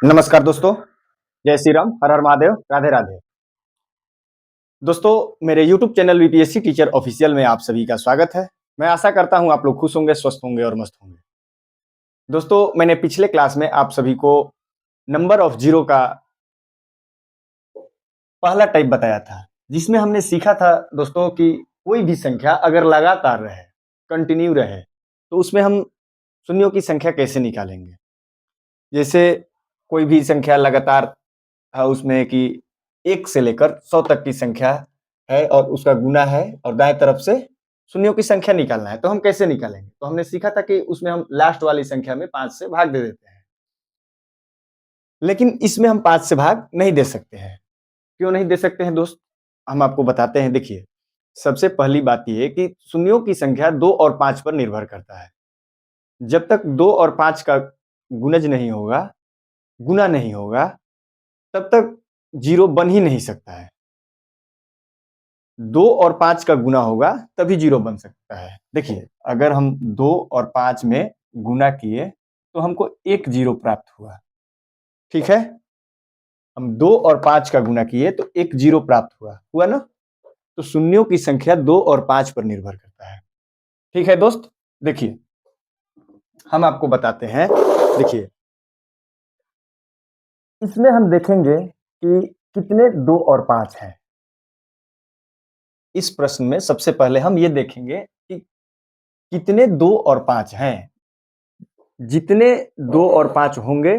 नमस्कार दोस्तों, जय श्री राम, हर हर महादेव, राधे राधे। दोस्तों, मेरे YouTube channel VPSC teacher official में आप सभी का स्वागत है। मैं आशा करता हूं आप लोग खुश होंगे, स्वस्थ होंगे और मस्त होंगे। दोस्तों, मैंने पिछले क्लास में आप सभी को नंबर ऑफ जीरो का पहला टाइप बताया था, जिसमें हमने सीखा था दोस्तों कि कोई भी संख्या अगर लगातार रहे, कंटिन्यू रहे, तो उसमें हम शून्यों की संख्या कैसे निकालेंगे। जैसे कोई भी संख्या लगातार था उसमें कि 1 से लेकर 100 तक की संख्या है और उसका गुना है और दाएं तरफ से शून्यों की संख्या निकालना है, तो हम कैसे निकालेंगे? तो हमने सीखा था कि उसमें हम लास्ट वाली संख्या में 5 से भाग दे देते हैं। लेकिन इसमें हम 5 से भाग नहीं दे सकते हैं। क्यों नहीं दे सकते हैं दोस्त? हम आपको बताते हैं। देखिए, सबसे पहली बात ये है कि शून्यों की संख्या 2 और 5 पर निर्भर करता है। जब तक 2 और 5 का गुणज नहीं होगा, गुना नहीं होगा, तब तक जीरो बन ही नहीं सकता है। 2 और 5 का गुना होगा तभी जीरो बन सकता है। देखिए, अगर हम 2 और 5 में गुना किए तो हमको 1 जीरो प्राप्त हुआ। ठीक है? हम 2 और 5 का गुना किए तो 1 जीरो प्राप्त हुआ ना? तो शून्यों की संख्या 2 और 5 पर निर्भर करता है। ठीक है दोस्त? देखिए, हम आपको बताते हैं। देखिए, इसमें हम देखेंगे कि कितने 2 और 5 हैं। इस प्रश्न में सबसे पहले हम ये देखेंगे कि कितने 2 और 5 हैं। जितने 2 और 5 होंगे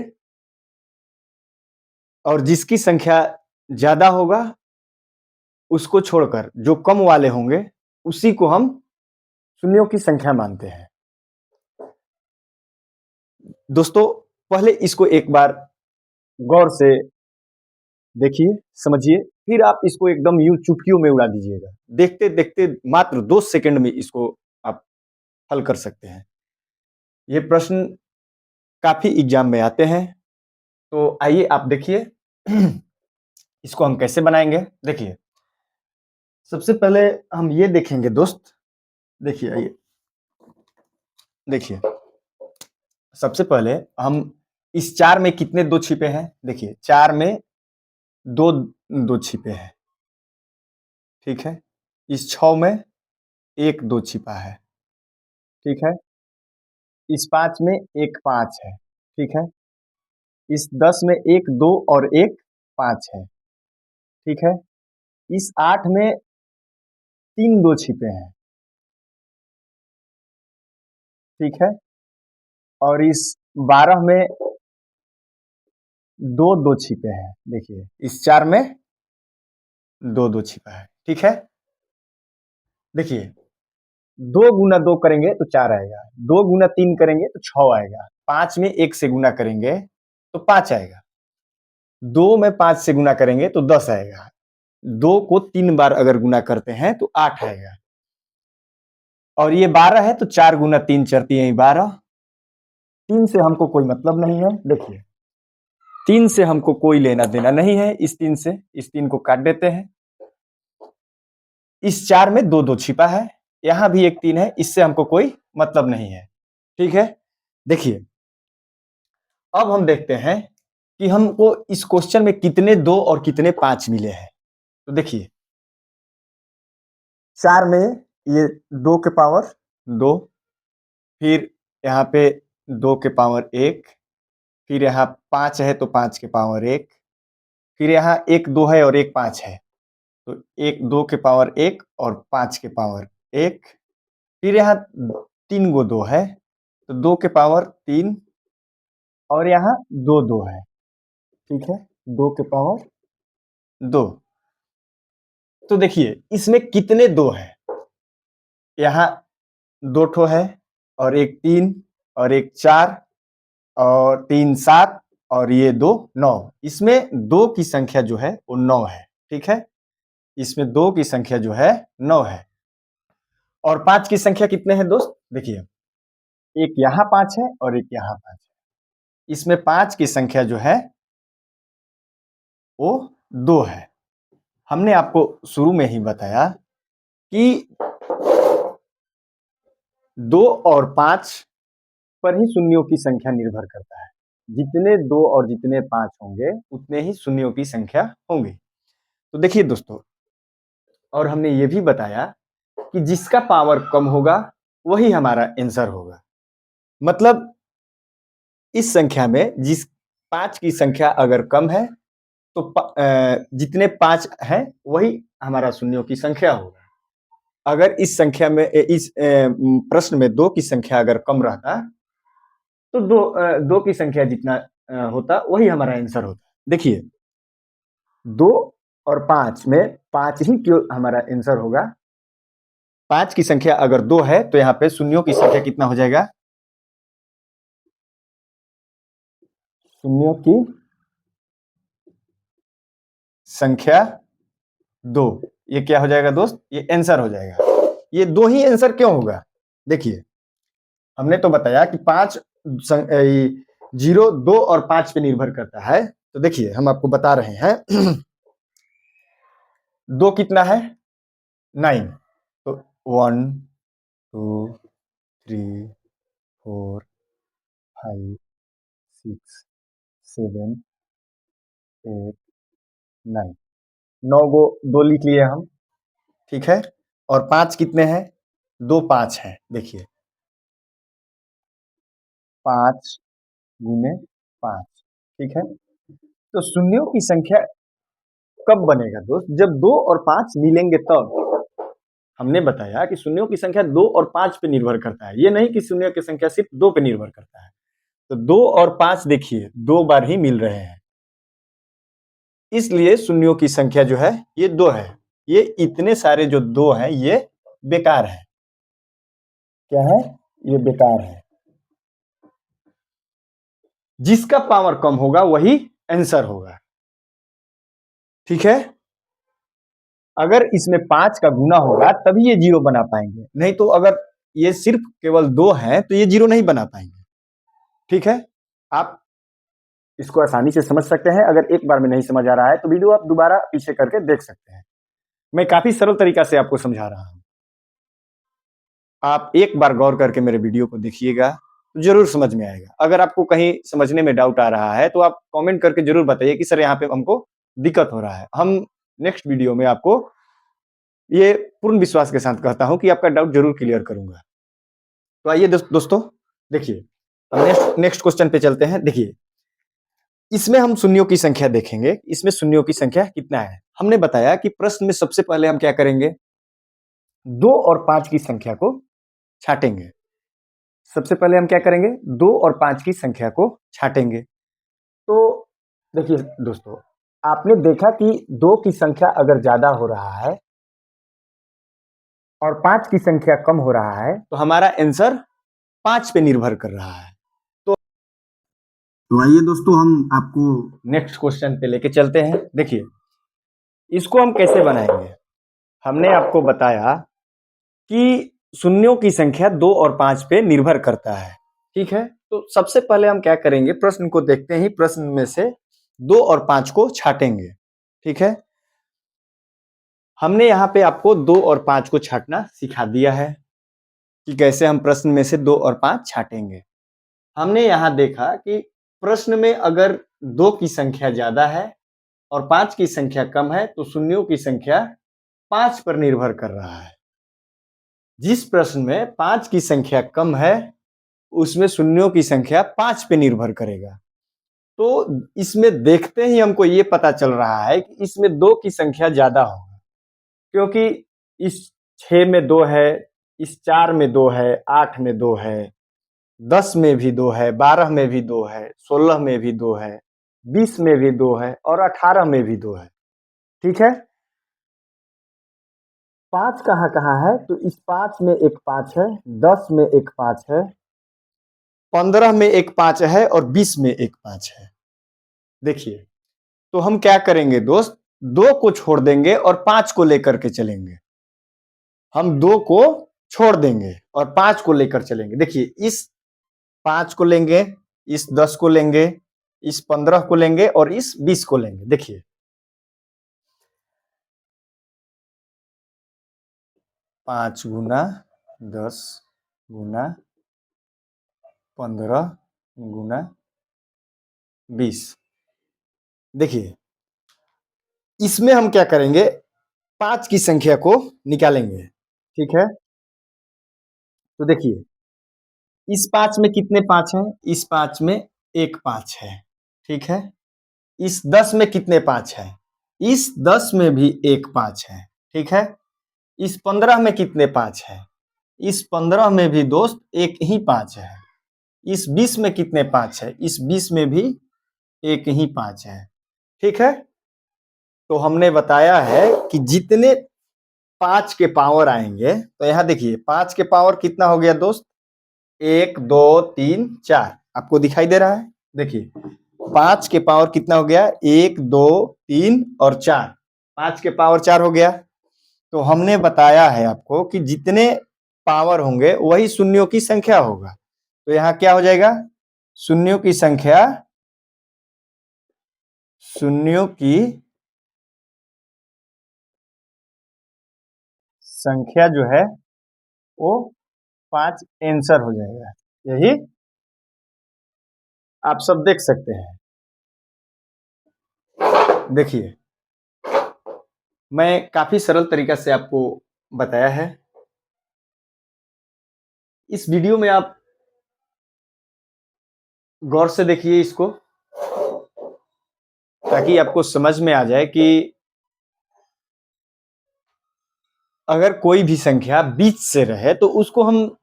और जिसकी संख्या ज्यादा होगा, उसको छोड़कर जो कम वाले होंगे, उसी को हम शून्यों की संख्या मानते हैं। दोस्तों, पहले इसको एक बार गौर से देखिए, समझिए, फिर आप इसको एकदम यूं चुटकियों में उड़ा दीजिएगा। देखते देखते मात्र 2 सेकंड में इसको आप हल कर सकते हैं। ये प्रश्न काफी एग्जाम में आते हैं, तो आइए आप देखिए इसको हम कैसे बनाएंगे। देखिए, सबसे पहले हम ये देखेंगे दोस्त। देखिए, आइए देखिए, सबसे पहले हम इस 4 में कितने 2 छिपे हैं। देखिए, 4 में 2 2 छिपे हैं। ठीक है? इस 6 में 1 2 छिपा है। ठीक है? इस 5 में 1 5 है। ठीक है? इस 10 में 1 2 और 1 5 है। ठीक है? इस 8 में 3 2 छिपे हैं। ठीक है? और इस 12 में 2 2 छिपे हैं। देखिए, इस 4 में 2 2 छिपा है। ठीक है? देखिए, 2 गुना 2 करेंगे तो 4 आएगा। 2 गुना 3 करेंगे तो 6 आएगा। 5 में 1 से गुना करेंगे तो 5 आएगा। 2 में 5 से गुना करेंगे तो 10 आएगा। 2 को 3 बार अगर गुना करते हैं तो 8 आएगा। और ये 12 है तो 4 गुना 3 चरती है 12। 3 से हमको कोई मतलब नहीं है। देखिए, 3 से हमको कोई लेना देना नहीं है। इस 3 से इस 3 को काट देते हैं। इस 4 में 2 2 छिपा है। यहां भी एक 3 है, इससे हमको कोई मतलब नहीं है। ठीक है? देखिए, अब हम देखते हैं कि हमको इस क्वेश्चन में कितने 2 और कितने 5 मिले हैं। तो देखिए, 4 में ये 2 के पावर 2, फिर यहाँ पे 2 के पावर 1, फिर यहाँ 5 है तो 5 के पावर 1, फिर यहाँ 1 2 है और 1 5 है, तो 1 2 के पावर 1 और 5 के पावर 1, फिर यहाँ 3 गो 2 है तो 2 के पावर 3 और यहाँ 2 2 है। ठीक है? 2 के पावर 2। तो देखिए, इसमें कितने 2 हैं। यहाँ 2 ठो है और एक 3 और एक 4 और 3 7 और ये 2 9। इसमें 2 की संख्या जो है वो 9 है। ठीक है? इसमें 2 की संख्या जो है 9 है। और 5 की संख्या कितने हैं दोस्त? देखिए, एक यहाँ 5 है और एक यहाँ 5 है। इसमें 5 की संख्या जो है वो 2 है। हमने आपको शुरू में ही बताया कि 2 और 5 पर ही शून्यों की संख्या निर्भर करता है। जितने 2 और जितने 5 होंगे उतने ही शून्यों की संख्या होंगी। तो देखिए दोस्तों, और हमने ये भी बताया कि जिसका पावर कम होगा वही हमारा आंसर होगा। मतलब इस संख्या में जिस 5 की संख्या अगर कम है तो जितने 5 हैं वही हमारा शून्यों की संख्या होगा। अगर इस संख्या में इस प्रश्न में 2 की संख्या अगर कम रहता तो 2 की संख्या जितना होता वही हमारा आंसर होता। देखिए 2 और 5 में 5 ही क्यों हमारा आंसर होगा। 5 की संख्या अगर 2 है तो यहाँ पे शून्यों की संख्या कितना हो जाएगा? शून्यों की संख्या 2। ये क्या हो जाएगा दोस्त? ये आंसर हो जाएगा। ये 2 ही आंसर क्यों होगा? देखिए हमने तो बताया कि 5 0, 2 और 5 पे निर्भर करता है। तो देखिए हम आपको बता रहे हैं 2 कितना है? 9। तो 1 2 3 4 5 6 7 8 9। 9 गो 2 लिख लिए हम, ठीक है। और 5 कितने हैं? 2 5 है। देखिए 5 गुने 5, ठीक है। तो शून्यों की संख्या कब बनेगा दोस्त? जब 2 और 5 मिलेंगे तब। हमने बताया कि शून्यों की संख्या 2 और 5 पे निर्भर करता है, ये नहीं कि शून्यों की संख्या सिर्फ 2 पे निर्भर करता है। तो 2 और 5 देखिए 2 बार ही मिल रहे हैं, इसलिए शून्यों की संख्या जो है ये 2 है। ये इतने सारे जो 2 हैं ये बेकार है। क्या है? ये बेकार है। जिसका पावर कम होगा वही आंसर होगा, ठीक है। अगर इसमें 5 का गुना होगा तभी ये 0 बना पाएंगे, नहीं तो अगर ये सिर्फ केवल 2 है तो ये 0 नहीं बना पाएंगे, ठीक है। आप इसको आसानी से समझ सकते हैं। अगर एक बार में नहीं समझ आ रहा है तो वीडियो आप दोबारा पीछे करके देख सकते हैं। मैं काफी सरल तरीका से आपको समझा रहा हूं। आप एक बार गौर करके मेरे वीडियो को देखिएगा तो जरूर समझ में आएगा। अगर आपको कहीं समझने में डाउट आ रहा है तो आप कमेंट करके जरूर बताइए कि सर यहाँ पे हमको दिक्कत हो रहा है। हम नेक्स्ट वीडियो में आपको ये पूर्ण विश्वास के साथ कहता हूं कि आपका डाउट जरूर क्लियर करूंगा। तो आइए दोस्तों देखिए, नेक्स्ट नेक्स्ट क्वेश्चन पे चलते हैं। देखिए इसमें हम शून्यों की संख्या देखेंगे, इसमें शून्यों की संख्या कितना है। हमने बताया कि प्रश्न में सबसे पहले हम क्या करेंगे? 2 और 5 की संख्या को छाटेंगे। सबसे पहले हम क्या करेंगे? 2 और 5 की संख्या को छाटेंगे। तो देखिए दोस्तों, आपने देखा कि 2 की संख्या अगर ज्यादा हो रहा है और 5 की संख्या कम हो रहा है तो हमारा आंसर 5 पे निर्भर कर रहा है। तो आइए दोस्तों हम आपको नेक्स्ट क्वेश्चन पे लेके चलते हैं। देखिए इसको हम कैसे बनाएंगे। हमने आपको बताया कि शून्यों की संख्या 2 और 5 पे निर्भर करता है, ठीक है। तो सबसे पहले हम क्या करेंगे? प्रश्न को देखते ही प्रश्न में से 2 और 5 को छाटेंगे, ठीक है। हमने यहाँ पे आपको 2 और 5 को छाटना सिखा दिया है कि कैसे हम प्रश्न में से 2 और 5 छाटेंगे। हमने यहाँ देखा कि प्रश्न में अगर 2 की संख्या ज्यादा है और 5 की संख्या कम है तो शून्यों की संख्या 5 पर निर्भर कर रहा है। जिस प्रश्न में 5 की संख्या कम है उसमें शून्यों की संख्या 5 पे निर्भर करेगा। तो इसमें देखते ही हमको ये पता चल रहा है कि इसमें 2 की संख्या ज्यादा होगा, क्योंकि इस 6 में 2 है, इस 4 में 2 है, 8 में 2 है, 10 में भी 2 है, 12 में भी 2 है, 16 में भी 2 है, 20 में भी 2 है और 18 में भी 2 है, ठीक है। 5 कहाँ कहाँ है? तो इस 5 में एक 5 है, 10 में एक 5 है, 15 में एक 5 है और 20 में एक 5 है। देखिए तो हम क्या करेंगे दोस्त? 2 को छोड़ देंगे और 5 को लेकर के चलेंगे। हम 2 को छोड़ देंगे और 5 को लेकर चलेंगे। देखिए इस 5 को लेंगे, इस 10 को लेंगे, इस 15 को लेंगे और इस 20 को लेंगे। देखिए 5 गुना 10 गुना 15 गुना 20। देखिए, इसमें हम क्या करेंगे, 5 की संख्या को निकालेंगे, ठीक है? तो देखिए, इस 5 में कितने 5 हैं? इस 5 में 1 5 है, ठीक है? इस 10 में कितने 5 हैं? इस 10 में भी 1 5 है, ठीक है? इस 15 में कितने 5 हैं? इस 15 में भी दोस्त 1 ही 5 है। इस 20 में कितने 5 है? इस 20 में भी 1 ही 5 है, ठीक है? तो हमने बताया है कि जितने 5 के पावर आएंगे, तो यहां देखिए 5 के पावर कितना हो गया दोस्त? 1 2 3 4। आपको दिखाई दे रहा है? देखिए 5 के पावर कितना हो गया? 1 2 3 और 4। 5 के पावर 4 हो गया। तो हमने बताया है आपको कि जितने पावर होंगे वही शून्यों की संख्या होगा। तो यहां क्या हो जाएगा? शून्यों की संख्या, शून्यों की संख्या जो है वो 5 आंसर हो जाएगा। यही आप सब देख सकते हैं। देखिए, मैं काफी सरल तरीका से आपको बताया है। इस वीडियो में आप गौर से देखिए इसको, ताकि आपको समझ में आ जाए कि अगर कोई भी संख्या बीच से रहे तो उसको हम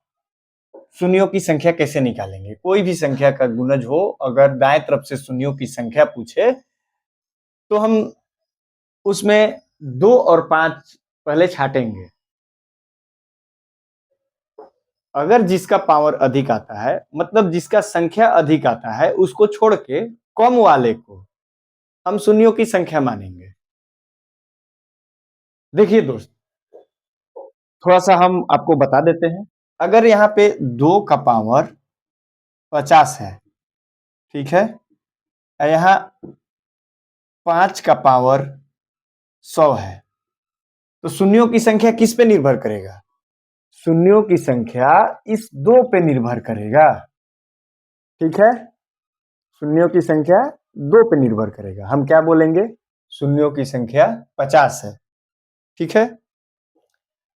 शून्यों की संख्या कैसे निकालेंगे। कोई भी संख्या का गुणज हो, अगर दाएं तरफ से शून्यों की संख्या पूछे तो हम उसमें 2 और 5 पहले छाटेंगे। अगर जिसका पावर अधिक आता है, मतलब जिसका संख्या अधिक आता है, उसको छोड़ के कम वाले को हम शून्यों की संख्या मानेंगे। देखिए दोस्त, थोड़ा सा हम आपको बता देते हैं। अगर यहाँ पे 2 का पावर 50 है, ठीक है, यहाँ 5 का पावर 100 है, तो शून्यों की संख्या किस पे निर्भर करेगा? शून्यों की संख्या इस 2 पे निर्भर करेगा, ठीक है? शून्यों की संख्या 2 पे निर्भर करेगा। हम क्या बोलेंगे? शून्यों की संख्या 50 है, ठीक है?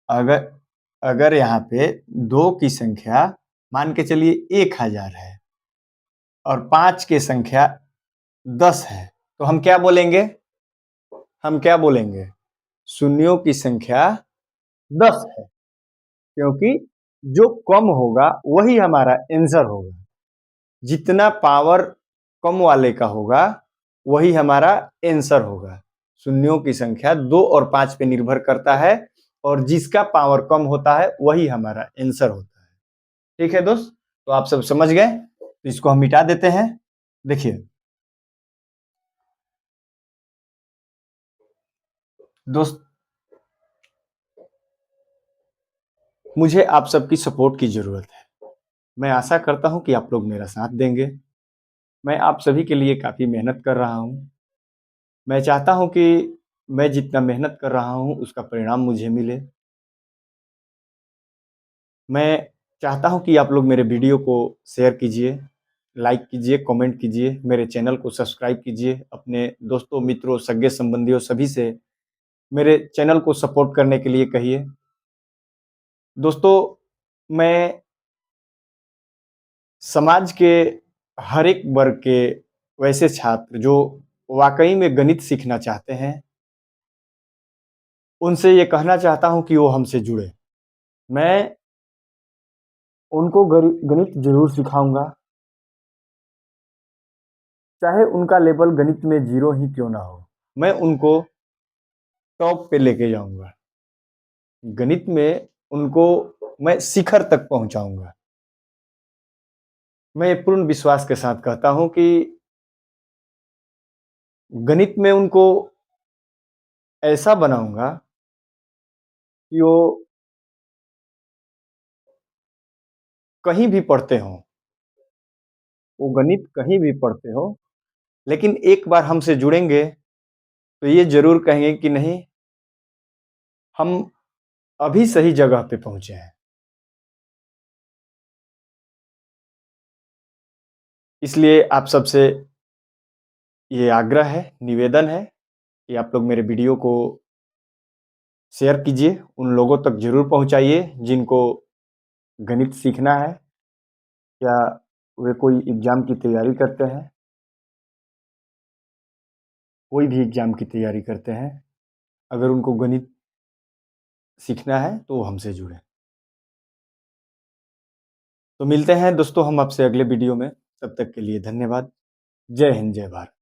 अगर अगर यहाँ पे 2 की संख्या मान के चलिए 1000 है और 5 की संख्या 10 है, तो हम क्या बोलेंगे? हम क्या बोलेंगे? शून्यों की संख्या 10 है, क्योंकि जो कम होगा वही हमारा आंसर होगा। जितना पावर कम वाले का होगा वही हमारा आंसर होगा। शून्यों की संख्या 2 और 5 पे निर्भर करता है, और जिसका पावर कम होता है वही हमारा आंसर होता है। ठीक है दोस्त, तो आप सब समझ गए, तो इसको हम मिटा देते हैं। देखिए दोस्त, मुझे आप सबकी सपोर्ट की जरूरत है। मैं आशा करता हूं कि आप लोग मेरा साथ देंगे। मैं आप सभी के लिए काफी मेहनत कर रहा हूं। मैं चाहता हूं कि मैं जितना मेहनत कर रहा हूं उसका परिणाम मुझे मिले। मैं चाहता हूं कि आप लोग मेरे वीडियो को शेयर कीजिए, लाइक कीजिए, कमेंट कीजिए, मेरे चैनल को सब्सक्राइब कीजिए, अपने दोस्तों, मित्रों, सगे संबंधियों सभी से मेरे चैनल को सपोर्ट करने के लिए कहिए। दोस्तों, मैं समाज के हर एक वर्ग के वैसे छात्र जो वाकई में गणित सीखना चाहते हैं, उनसे ये कहना चाहता हूं कि वो हमसे जुड़े। मैं उनको गणित जरूर सिखाऊंगा, चाहे उनका लेवल गणित में 0 ही क्यों ना हो। मैं उनको टॉप पे लेके जाऊंगा। गणित में उनको मैं शिखर तक पहुंचाऊंगा। मैं पूर्ण विश्वास के साथ कहता हूं कि गणित में उनको ऐसा बनाऊंगा कि वो कहीं भी पढ़ते हों, वो गणित कहीं भी पढ़ते हो, लेकिन एक बार हमसे जुड़ेंगे तो ये जरूर कहेंगे कि नहीं, हम अभी सही जगह पे पहुंचे हैं। इसलिए आप सबसे ये आग्रह है, निवेदन है कि आप लोग मेरे वीडियो को शेयर कीजिए, उन लोगों तक ज़रूर पहुँचाइए जिनको गणित सीखना है या वे कोई एग्ज़ाम की तैयारी करते हैं, कोई भी एग्ज़ाम की तैयारी करते हैं, अगर उनको गणित सीखना है तो वो हमसे जुड़ें। तो मिलते हैं दोस्तों हम आपसे अगले वीडियो में, तब तक के लिए धन्यवाद। जय हिंद, जय भारत।